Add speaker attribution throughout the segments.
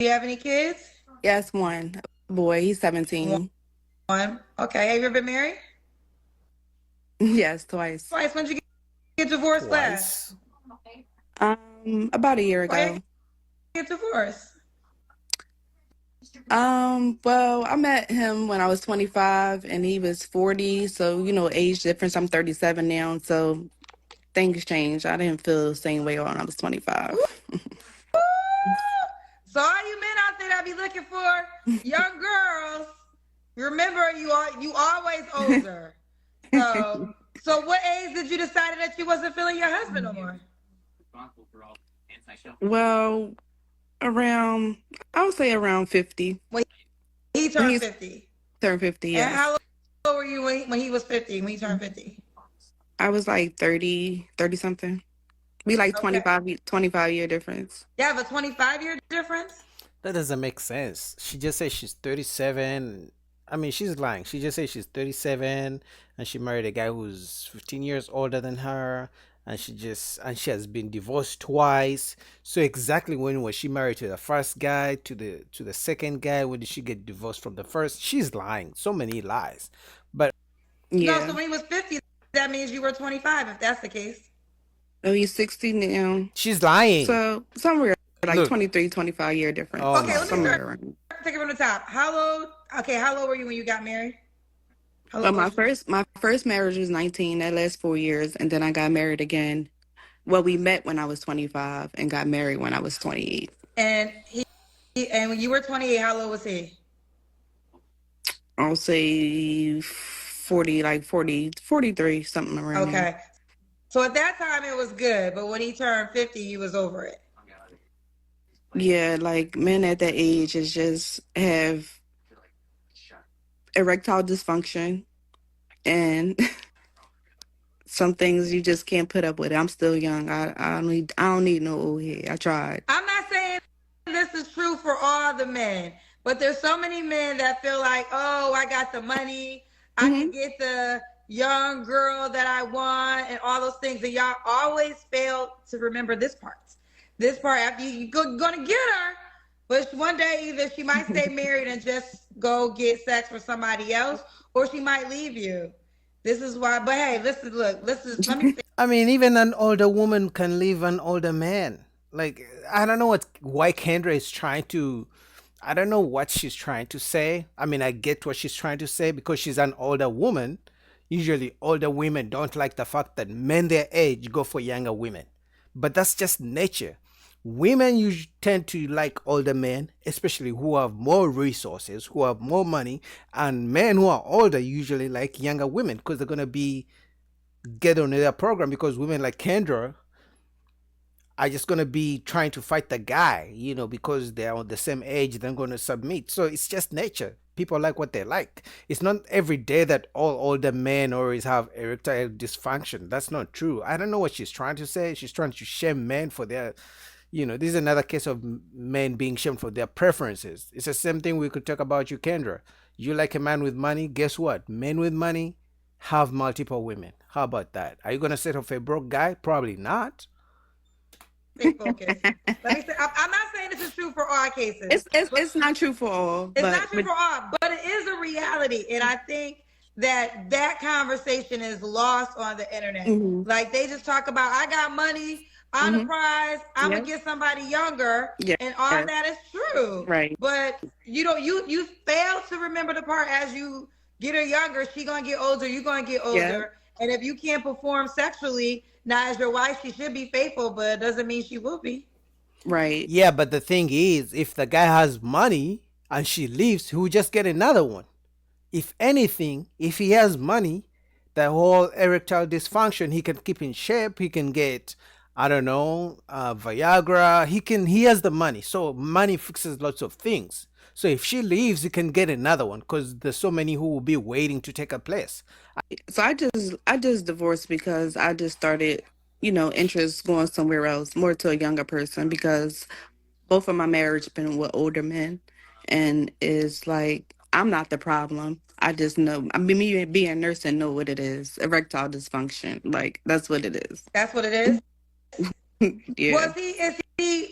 Speaker 1: you have any kids?
Speaker 2: Yes, one boy. He's
Speaker 1: One.
Speaker 2: 17.
Speaker 1: Okay. Have you ever been married?
Speaker 2: Yes, twice.
Speaker 1: Twice. When did you get divorced last?
Speaker 3: Twice.
Speaker 2: About a year
Speaker 1: Why you
Speaker 2: ago.
Speaker 1: get divorced?
Speaker 2: Well, I met him when I was 25 and he was 40, so age difference. I'm 37 now, so things changed. I didn't feel the same way when I was 25.
Speaker 1: So all you men out there that be looking for young girls, remember you always older. So what age did you decide that you wasn't feeling your husband no more?
Speaker 2: Well, around, I would say around 50.
Speaker 1: When he
Speaker 2: When
Speaker 1: turned
Speaker 2: he's
Speaker 1: 50.
Speaker 2: turned 50,
Speaker 1: And
Speaker 2: yes.
Speaker 1: how old were you when he was 50, when he turned 50?
Speaker 2: I was like 30 something. We like
Speaker 1: Okay.
Speaker 2: 25 year difference.
Speaker 1: You have a 25-year difference?
Speaker 3: That doesn't make sense. She just says she's 37. I mean, she's lying. She just says she's 37 and she married a guy who's 15 years older than her, and she has been divorced twice. So exactly when was she married to the first guy, to the second guy? When did she get divorced from the first? She's lying. So many lies. But
Speaker 1: No, so
Speaker 2: Yeah.
Speaker 1: when he was 50, that means you were 25, if that's the case.
Speaker 2: Oh, he's 60 now.
Speaker 3: she's lying.
Speaker 2: So somewhere like
Speaker 3: Look.
Speaker 2: 23, 25 year
Speaker 3: Oh
Speaker 2: difference.
Speaker 1: Okay,
Speaker 3: my
Speaker 1: let me start
Speaker 3: god.
Speaker 2: Somewhere around.
Speaker 1: taking from the top. How old were you when you got married? How
Speaker 2: Well,
Speaker 1: old
Speaker 2: my
Speaker 1: was you?
Speaker 2: first my first marriage was 19. That lasted 4 years, and then I got married again. Well, we met when I was 25 and got married when I was 28.
Speaker 1: And and when you were 28, how old was he?
Speaker 2: I'll say 40, like 40, 43, something around there.
Speaker 1: Okay. So at that time it was good, but when he turned 50, he was over it.
Speaker 2: Yeah, like men at that age is just have erectile dysfunction and some things you just can't put up with. I'm still young. I don't need no old head. I tried.
Speaker 1: I'm not saying this is true for all the men, but there's so many men that feel like, oh, I got the money, I can
Speaker 2: Hmm.
Speaker 1: get the young girl that I want, and all those things. And y'all always fail to remember this part. This part after gonna get her, but one day either she might stay married and just go get sex with somebody else, or she might leave you. This is why. But hey, listen, look, listen. Let me say.
Speaker 3: I mean, even an older woman can leave an older man. Like, I don't know why Kendra is trying to. I don't know what she's trying to say. I mean, I get what she's trying to say because she's an older woman. Usually, older women don't like the fact that men their age go for younger women. But that's just nature. Women usually tend to like older men, especially who have more resources, who have more money, and men who are older usually like younger women because they're gonna be get on their program because women like Kendra are just gonna be trying to fight the guy, because they're on the same age, they're gonna submit. So it's just nature. People like what they like. It's not every day that all older men always have erectile dysfunction. That's not true. I don't know what she's trying to say. She's trying to shame men for their, this is another case of men being shamed for their preferences. It's the same thing we could talk about you, Kendra. You like a man with money? Guess what? Men with money have multiple women. How about that? Are you gonna settle for a broke guy? Probably not.
Speaker 1: Stay focused. Let me say, I'm not saying this is true for all cases,
Speaker 2: It's it's
Speaker 1: but
Speaker 2: it's not true for all,
Speaker 1: it's
Speaker 2: but
Speaker 1: not true for all, but it is a reality. And I think that conversation is lost on the internet.
Speaker 2: hmm
Speaker 1: Like they just talk about, I got money, I'm the
Speaker 2: hmm
Speaker 1: prize, I'm gonna
Speaker 2: yeah,
Speaker 1: get somebody younger,
Speaker 2: yeah,
Speaker 1: and all that is true.
Speaker 2: right,
Speaker 1: But you fail to remember the part as you get her younger, she gonna get older, you gonna get
Speaker 2: yeah,
Speaker 1: older. And if you can't perform sexually, now as your wife, she should be faithful, but it doesn't mean she will be.
Speaker 2: right.
Speaker 3: Yeah, but the thing is, if the guy has money and she leaves, he will just get another one. If anything, if he has money, the whole erectile dysfunction, he can keep in shape. He can get, I don't know, Viagra. He has the money. So money fixes lots of things. So if she leaves, he can get another one because there's so many who will be waiting to take her place.
Speaker 2: So I just divorced because I just started, interest going somewhere else, more to a younger person because both of my marriage been with older men, and it's like I'm not the problem. I just know. I mean, me being a nurse and know what it is. Erectile dysfunction, like that's what it is.
Speaker 1: That's what it is.
Speaker 2: Yeah.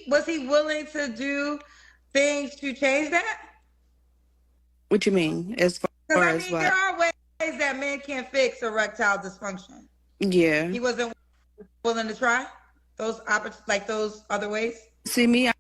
Speaker 1: Was he willing to do things to change that?
Speaker 2: What you mean? As
Speaker 1: Because
Speaker 2: far
Speaker 1: I
Speaker 2: as
Speaker 1: mean, there
Speaker 2: what?
Speaker 1: are ways that men can fix erectile dysfunction.
Speaker 2: Yeah.
Speaker 1: He wasn't willing to try like those other ways.
Speaker 2: See me,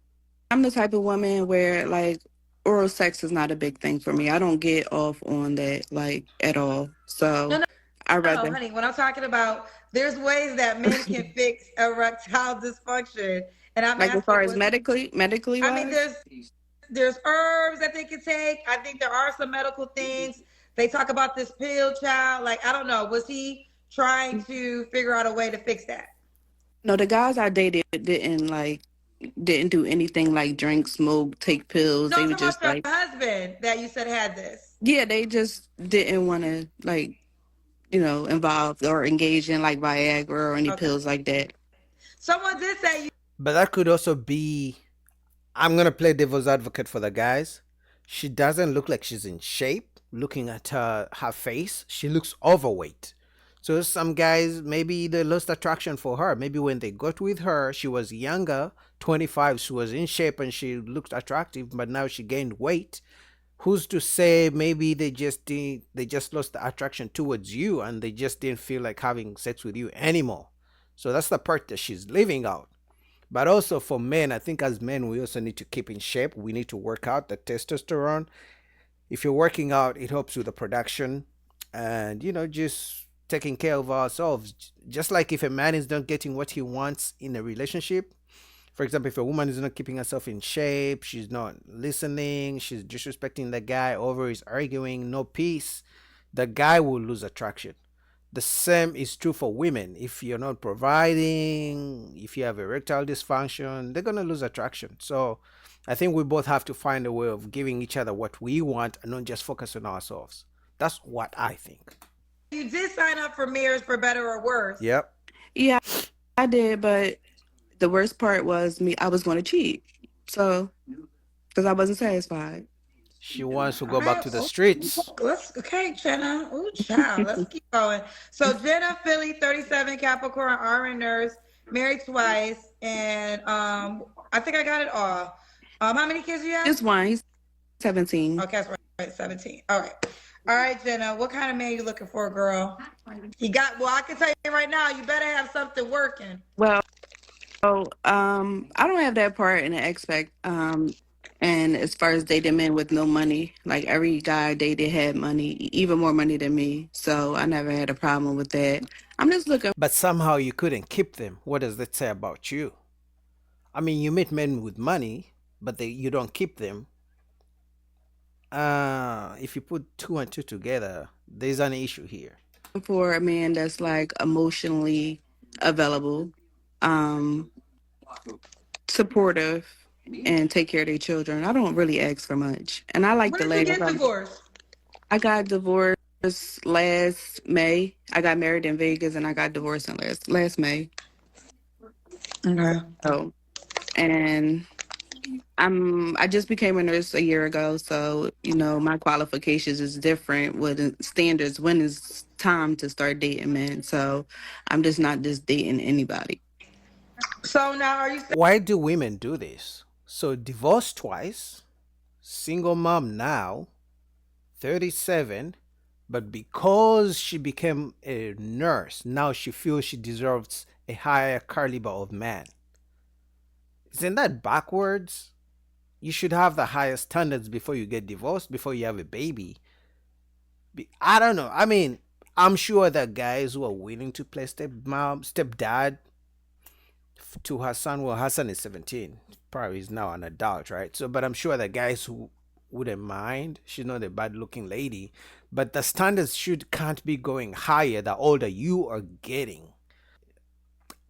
Speaker 2: I'm the type of woman where like oral sex is not a big thing for me. I don't get off on that like at all.
Speaker 1: No,
Speaker 2: So
Speaker 1: no,
Speaker 2: I
Speaker 1: no,
Speaker 2: rather
Speaker 1: honey. When I'm talking about, there's ways that men can fix erectile dysfunction, and I'm
Speaker 2: like as far
Speaker 1: asking,
Speaker 2: as
Speaker 1: was he?
Speaker 2: medically
Speaker 1: I mean,
Speaker 2: wise.
Speaker 1: there's herbs that they can take. I think there are some medical things. They talk about this pill, child. Like I don't know. Was he trying to figure out a way to fix that?
Speaker 2: No, the guys I dated didn't do anything like drink, smoke, take pills.
Speaker 1: No,
Speaker 2: They
Speaker 1: I'm
Speaker 2: were
Speaker 1: talking
Speaker 2: just
Speaker 1: about
Speaker 2: like
Speaker 1: your husband that you said had this.
Speaker 2: yeah, they just didn't want to like involve or engage in like Viagra or any
Speaker 1: Okay.
Speaker 2: pills like that.
Speaker 1: Someone did say you.
Speaker 3: But that could also be, I'm gonna play devil's advocate for the guys. She doesn't look like she's in shape. Looking at her face, she looks overweight. So some guys maybe they lost attraction for her. Maybe when they got with her, she was younger, 25, she was in shape and she looked attractive, but now she gained weight. Who's to say maybe they just lost the attraction towards you and they just didn't feel like having sex with you anymore. So that's the part that she's leaving out. But also for men, I think as men, we also need to keep in shape. We need to work out the testosterone. If you're working out, it helps with the production and, just taking care of ourselves. Just like if a man is not getting what he wants in a relationship, for example, if a woman is not keeping herself in shape, she's not listening, she's disrespecting the guy, over is arguing, no peace, the guy will lose attraction. The same is true for women. If you're not providing, if you have erectile dysfunction, they're going to lose attraction. So I think we both have to find a way of giving each other what we want and not just focus on ourselves. That's what I think.
Speaker 1: You did sign up for Mirrors for Better or Worse.
Speaker 3: Yep.
Speaker 2: Yeah, I did, but the worst part was me. I was going to cheat, so because I wasn't satisfied.
Speaker 3: She wants to
Speaker 1: All
Speaker 3: go back
Speaker 1: right.
Speaker 3: to the
Speaker 1: Oh,
Speaker 3: streets.
Speaker 1: let's okay, Jenna. Oh, child. Let's keep going. So Jenna Philly, 37, Capricorn, RN nurse, married twice, and I think I got it all. How many kids do you have?
Speaker 2: Just one. He's 17.
Speaker 1: Okay, that's right, 17. All right. All right, Jenna. What kind of man you looking for, girl? He got well, I can tell you right now, you better have something working.
Speaker 2: Well, I don't have that part in the expect. And as far as dating men with no money, like every guy I dated had money, even more money than me. So I never had a problem with that. I'm just looking
Speaker 3: But somehow you couldn't keep them. What does that say about you? I mean, you meet men with money, but you don't keep them. If you put two and two together, there's an issue here.
Speaker 2: for a man that's like emotionally available, um, supportive, and take care of their children. I don't really ask for much, and I like
Speaker 1: When
Speaker 2: to
Speaker 1: did you
Speaker 2: laugh.
Speaker 1: get divorced?
Speaker 2: I got divorced last May. I got married in Vegas, and I got divorced in last May.
Speaker 1: Okay.
Speaker 2: So, and I just became a nurse a year ago, so my qualifications is different with the standards when it's time to start dating men. So I'm just not just dating anybody.
Speaker 1: So now are you
Speaker 3: Why do women do this? So, divorced twice, single mom now, 37, but because she became a nurse, now she feels she deserves a higher caliber of man. Isn't that backwards? You should have the highest standards before you get divorced, before you have a baby. I don't know. I mean, I'm sure that guys who are willing to play stepmom, stepdad to her son, well, her son is 17, probably is now an adult, right? So, but I'm sure that guys who wouldn't mind, she's not a bad looking lady, but the standards can't be going higher the older you are getting.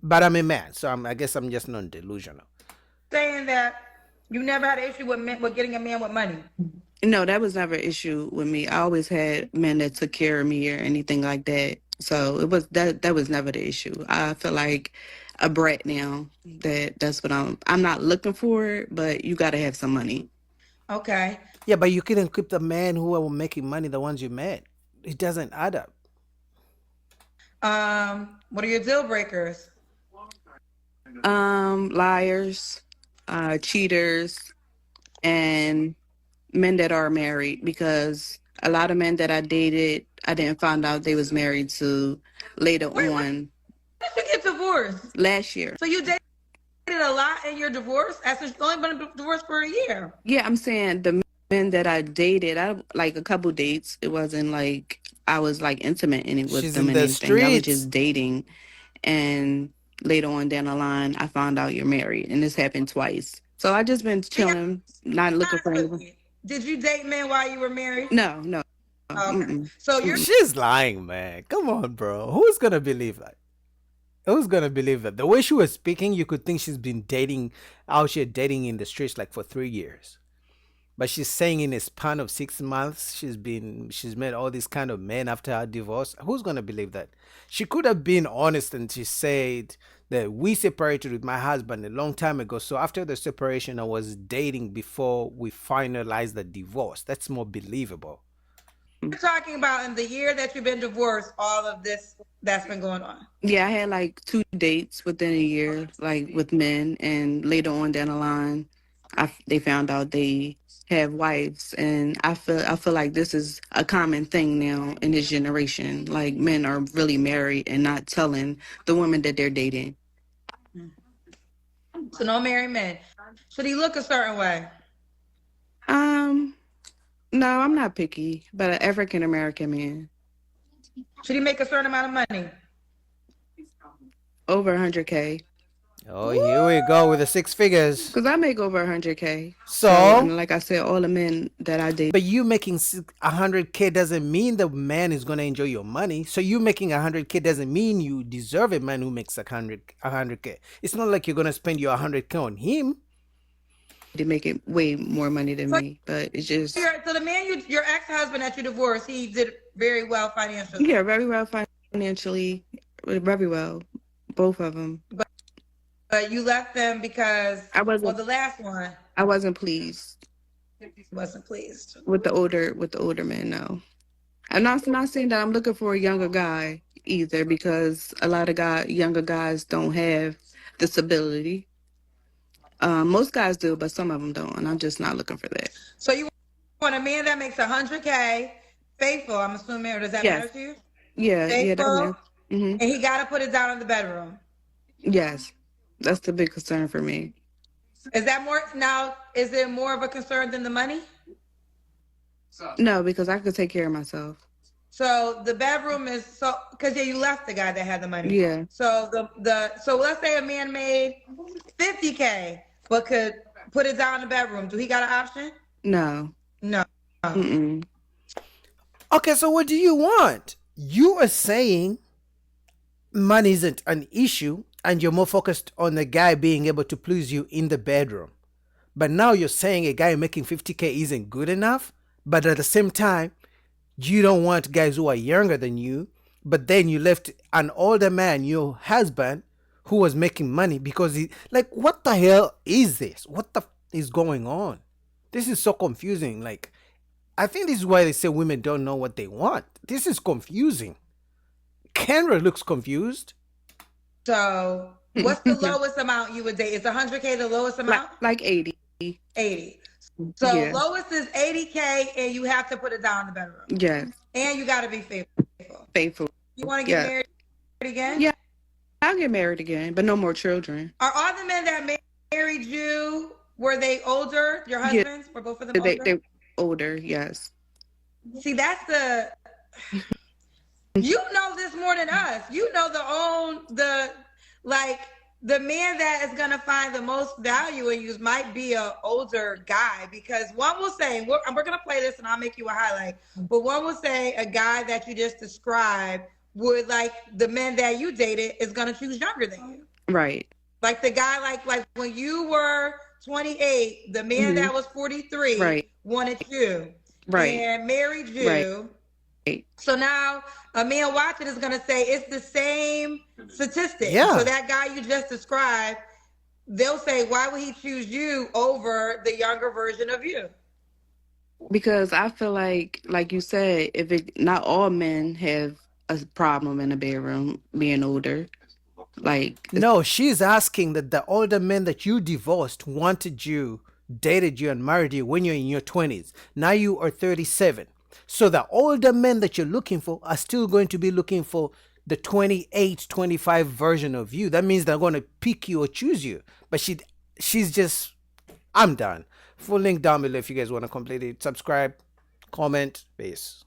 Speaker 3: But I'm a man, so I guess I'm just non delusional.
Speaker 1: saying that you never had an issue with with getting a man with money?
Speaker 2: No, that was never an issue with me. I always had men that took care of me or anything like that. So it was that was never the issue. I feel like a brat now. That's what I'm not looking for, but you got to have some money.
Speaker 1: Okay.
Speaker 3: Yeah, but you couldn't keep the men who are making money, the ones you met. It doesn't add up.
Speaker 1: What are your deal breakers?
Speaker 2: Liars, cheaters, and men that are married, because a lot of men that I dated, I didn't find out they was married to later
Speaker 1: Wait, when
Speaker 2: on
Speaker 1: did you get divorced?
Speaker 2: last year.
Speaker 1: So you dated a lot in your divorce? After you've only been divorced for a year.
Speaker 2: Yeah, I'm saying the men that I dated, I like a couple dates. It wasn't like I was like intimate any with
Speaker 3: She's
Speaker 2: them
Speaker 3: in
Speaker 2: and
Speaker 3: the
Speaker 2: anything. I was
Speaker 3: streets.
Speaker 2: just dating, and later on down the line, I found out you're married, and this happened twice. So I just been
Speaker 1: Be
Speaker 2: chilling, not looking
Speaker 1: honest
Speaker 2: for
Speaker 1: with
Speaker 2: anyone.
Speaker 1: me. Did you date men while you were married?
Speaker 2: No, no,
Speaker 1: Okay.
Speaker 2: mm-mm,
Speaker 1: So you're
Speaker 2: mm-mm.
Speaker 3: She's lying, man. Come on, bro. Who's gonna believe that? Who's gonna believe that? The way she was speaking, you could think she's been dating out here dating in the streets like for 3 years. But she's saying in a span of 6 months, she's met all these kind of men after her divorce. Who's gonna believe that? She could have been honest and she said that we separated with my husband a long time ago. So after the separation, I was dating before we finalized the divorce. That's more believable.
Speaker 1: talking about in the year that you've been divorced, all of this that's been going on.
Speaker 2: Yeah, I had like two dates within a year, like with men, and later on down the line, they found out they have wives, and I feel like this is a common thing now in this generation. Like men are really married and not telling the women that they're dating.
Speaker 1: So no married men. Should he look a certain way?
Speaker 2: Um, no, I'm not picky, but an African American man
Speaker 1: Should he make a certain amount of money?
Speaker 2: over 100K.
Speaker 3: Oh, here we go with
Speaker 1: Woo!
Speaker 3: the six figures.
Speaker 2: Cause I make over 100K. So,
Speaker 3: So,
Speaker 2: and like I said, all the men that I date.
Speaker 3: but you making 100K doesn't mean the man is gonna enjoy your money. So you making 100K doesn't mean you deserve a man who makes 100K. It's not like you're gonna spend your 100K on him.
Speaker 2: They make it way more money than
Speaker 1: So,
Speaker 2: me, but it's just
Speaker 1: so the man your ex-husband that you divorced, he did very well financially.
Speaker 2: yeah, very well financially, very well, both of them.
Speaker 1: But you left them because,
Speaker 2: I
Speaker 1: well,
Speaker 2: wasn't
Speaker 1: the last one
Speaker 2: I wasn't pleased
Speaker 1: wasn't pleased.
Speaker 2: with the older men. No, I'm not saying that I'm looking for a younger guy either, because a lot of younger guys don't have this ability. Most guys do, but some of them don't, and I'm just not looking for that.
Speaker 1: So you want a man that makes 100K, faithful, I'm assuming, or does that matter
Speaker 2: Yes,
Speaker 1: to you?
Speaker 2: yeah, that
Speaker 1: Faithful,
Speaker 2: man. Hmm.
Speaker 1: and he got to put it down in the bedroom.
Speaker 2: Yes, that's the big concern for me.
Speaker 1: Is that more now? Is it more of a concern than the money?
Speaker 2: No, because I could take care of myself.
Speaker 1: So the bedroom is so because yeah, you left the guy that had the money.
Speaker 2: Yeah,
Speaker 1: So so let's say a man made 50K, but could put it down in the bedroom. Do he got an option?
Speaker 2: no.
Speaker 1: No.
Speaker 2: Mm-mm.
Speaker 3: Okay, so what do you want? You are saying money isn't an issue and you're more focused on the guy being able to please you in the bedroom. But now you're saying a guy making 50K isn't good enough, but at the same time, you don't want guys who are younger than you, but then you left an older man, your husband, who was making money because he, like, what the hell is this? What the is going on? This is so confusing. Like, I think this is why they say women don't know what they want. This is confusing. Kendra looks confused.
Speaker 1: So what's the lowest amount you would date? Is 100K the lowest amount?
Speaker 2: Like 80.
Speaker 1: 80. So
Speaker 2: Yeah.
Speaker 1: lowest is 80K, and you have to put it down in the bedroom,
Speaker 2: Yes.
Speaker 1: and you got to be faithful.
Speaker 2: Faithful.
Speaker 1: You want to get
Speaker 2: Yeah.
Speaker 1: married again?
Speaker 2: Yeah. I'll get married again, but no more children.
Speaker 1: Are all the men that married you, were they older? Your
Speaker 2: Yeah.
Speaker 1: husbands, were both of them
Speaker 2: They
Speaker 1: older?
Speaker 2: they older. Yes.
Speaker 1: See, that's the you know this more than us. You know the like the man that is gonna find the most value in you might be an older guy, because one will say we're gonna play this and I'll make you a highlight. But one will say a guy that you just described would, like, the men that you dated is gonna choose younger than you.
Speaker 2: Right.
Speaker 1: Like the guy, like when you were 28, the man that was 43
Speaker 2: Right.
Speaker 1: wanted you
Speaker 2: Right.
Speaker 1: and married you.
Speaker 2: Right.
Speaker 1: So now a man watching is going to say it's the same statistic.
Speaker 3: Yeah.
Speaker 1: So that guy you just described, they'll say, why would he choose you over the younger version of you?
Speaker 2: Because I feel like you said, if it not all men have a problem in the bedroom being older. Like
Speaker 3: No, she's asking that the older men that you divorced wanted you dated you and married you when you're in your 20s. Now you are 37. So the older men that you're looking for are still going to be looking for the 28, 25 version of you. That means they're going to pick you or choose you. But she's just, I'm done. Full link down below if you guys want to complete it. Subscribe, comment, peace.